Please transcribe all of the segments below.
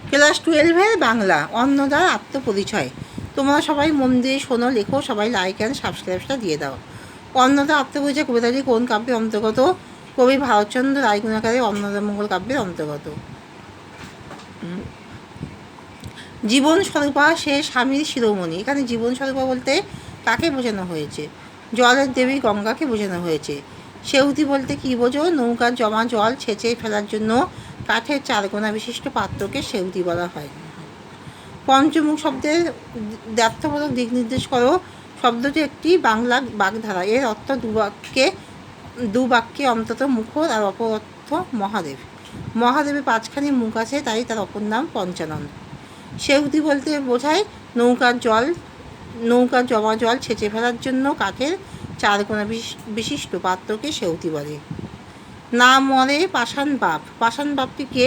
Class 12-এর Bangla অন্নদার আত্মপরিচয়। তোমরা সবাই মন দিয়ে শোনো, লেখো, সবাই লাইক অ্যান্ড সাবস্ক্রাইবটা দিয়ে দাও। অন্নদা আত্মপরিচয় কবিতাটি কোন কাব্যের অন্তর্গত? কবি ভারতচন্দ্র রায়গুণাকারের অন্নদামঙ্গল কাব্যের অন্তর্গত। জীবন স্বরূপা সে স্বামীর শিরোমণি। এখানে জীবন স্বরূপা বলতে কাকে বোঝানো হয়েছে? জলের দেবী গঙ্গাকে বোঝানো হয়েছে। সেউতি বলতে কী বোঝো? নৌকার জমা জল ছেঁচে ফেলার জন্য কাঠের চারকোনা বিশিষ্ট পাত্রকে সেউতি বলা হয়। পঞ্চমুখ শব্দের দ্ব্যর্থবোধক দিক নির্দেশ করো। শব্দটি একটি বাংলা বাগধারা। এর অর্থ দু বাক্যে অন্তত মুখর আর অপর অর্থ মহাদেব। মহাদেবের 5খানি মুখ আছে, তাই তার অপর নাম পঞ্চানন। সেউতি বলতে বোঝায় নৌকার জমা জল ছেঁচে ফেলার জন্য কাঠের চারকোনা বিশিষ্ট পাত্রকে সেউতি বলে। না মরে পাষাণ বাপ। পাষাণ বাপটিকে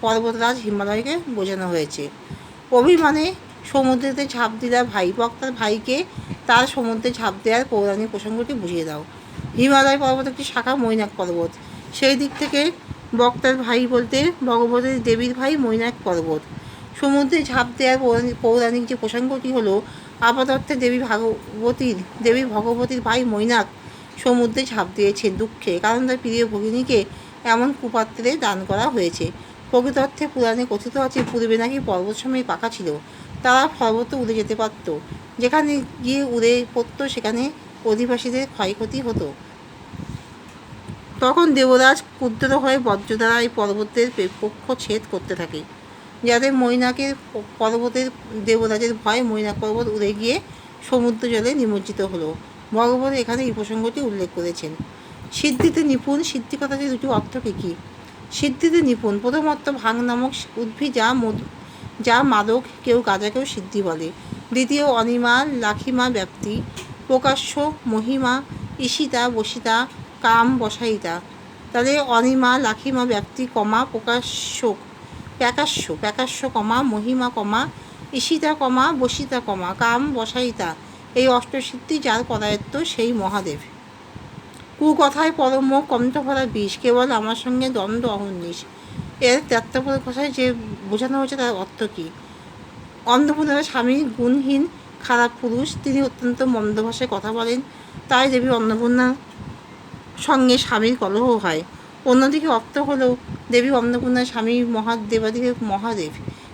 পর্বতরাজ হিমালয়কে বোঝানো হয়েছে। অভিমানে সমুদ্রেতে ঝাঁপ দিলা ভাই। বক্তার ভাইকে তার সমুদ্রে ঝাঁপ দেওয়ার পৌরাণিক প্রসঙ্গটি বুঝিয়ে দাও। হিমালয় পর্বত একটি শাখা মৈনাক পর্বত। সেই দিক থেকে বক্তার ভাই বলতে ভগবতীর দেবীর ভাই মৈনাক পর্বত। সমুদ্রে ঝাঁপ দেওয়ার পৌরাণিক যে প্রসঙ্গটি হলো, আপাতর্থে দেবী ভগবতীর ভাই মৈনাক সমুদ্রে ঝাঁপ দিয়েছে দুঃখে, কারণ তার প্রিয় ভগিনীকে এমন কুপাত্রে দান করা হয়েছে। প্রকৃত অর্থে পুরাণে কথিত আছে, পূর্বে নাকি পর্বতসমূহে পাখা ছিল, তারা সর্বত্র উড়ে যেতে পারত। যেখানে গিয়ে উড়ে পড়তো সেখানে অধিবাসীদের ক্ষয়ক্ষতি হতো। তখন দেবরাজ ক্ষুদ্র হয়ে বজ্র দ্বারা এই পর্বতের পক্ষ ছেদ করতে থাকে। যাদের মৈনাকের পর্বতের দেবরাজের ভয় মৈনাক পর্বত উড়ে গিয়ে সমুদ্র জলে নিমজ্জিত হলো। ভগবান এখানে এই প্রসঙ্গটি উল্লেখ করেছেন। সিদ্ধিতে নিপুণ। সিদ্ধি কথাটি দুটি অর্থ কী? সিদ্ধিতে নিপুণ প্রথম অর্থ ভাং নামক উদ্ভিদ যা মাদক, কেউ গাঁজাকেও সিদ্ধি বলে। দ্বিতীয় অনিমা লাখিমা ব্যাপ্তি। প্রকাশ্য মহিমা ঈশিতা বসিতা কাম বসাইতা। তাহলে অনিমা লাখিমা ব্যাপ্তি কমা প্যাকাশ্য কমা মহিমা কমা ঈশিতা কমা বসিতা কমা কাম বসাইতা। এই অষ্টসিদ্ধি যার করায়ত্ত সেই মহাদেব। কুকথায় পরম কণ্ঠভরা বিষ, কেবল আমার সঙ্গে দ্বন্দ্ব অহর্নিশ। এর ত্যাত্তপরের কথায় যে বোঝানো হয়েছে তার অর্থ কী? অন্নপূর্ণার স্বামী গুণহীন খারাপ পুরুষ, তিনি অত্যন্ত মন্দ ভাষায় কথা বলেন, তাই দেবী অন্নপূর্ণার সঙ্গে স্বামীর কলহ হয়। অন্যদিকে অর্থ হলেও দেবী অন্নপূর্ণার স্বামী দেবাদিদেব মহাদেব।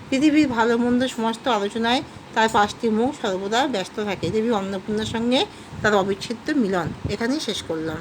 পৃথিবীর ভালো মন্দ সমস্ত আলোচনায় তার 5টি মুখ সর্বদা ব্যস্ত থাকে। দেবী অন্নপূর্ণার সঙ্গে তার অবিচ্ছেদ্য মিলন। এখানেই শেষ করলাম।